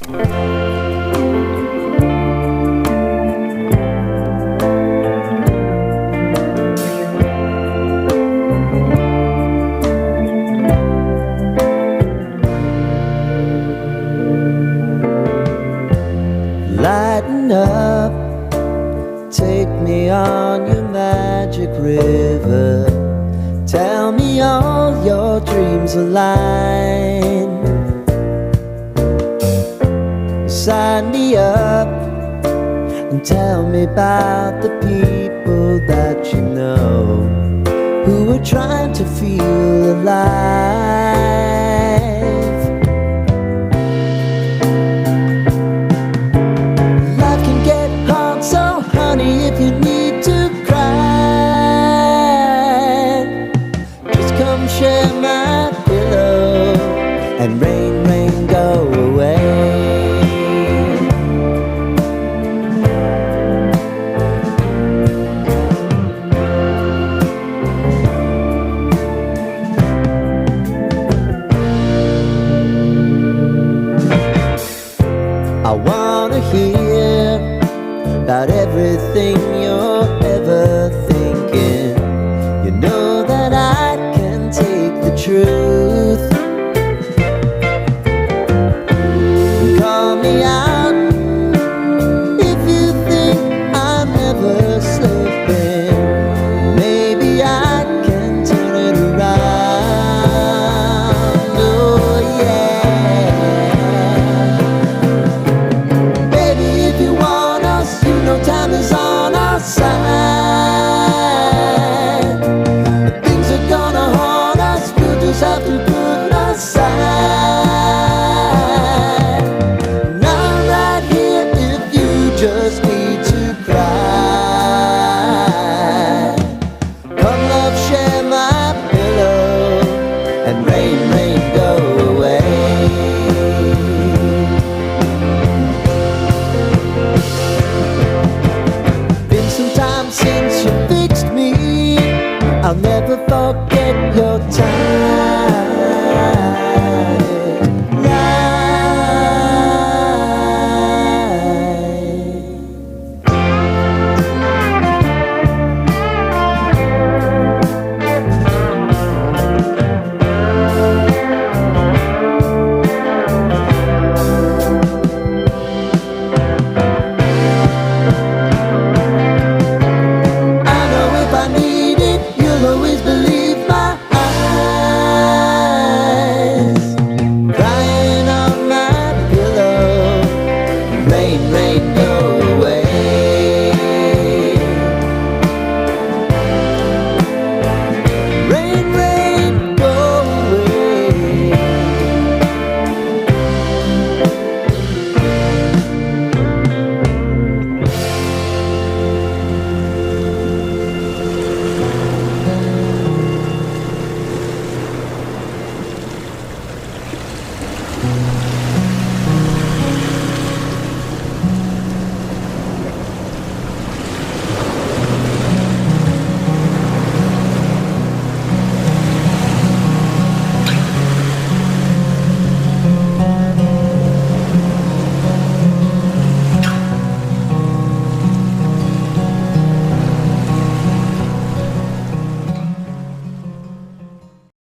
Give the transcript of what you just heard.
Lighten up, take me on your magic river. Tell me all your dreams align. Sign me up and tell me about the people that you know who are trying to feel alive. Life can get hard, so honey, if you need to cry, just come share my pillow and rain, rain, go away. I wanna hear about everything you're ever thinking. You know that I can take the truth. Call me out if you think I'm ever slipping. Maybe I can turn it around. Oh yeah. Baby, if you want us, you know time is on our side. Things are gonna haunt us, we'll just have to put aside. And I'm right here if you just need to cry. Come love, share my pillow and rain, rain, go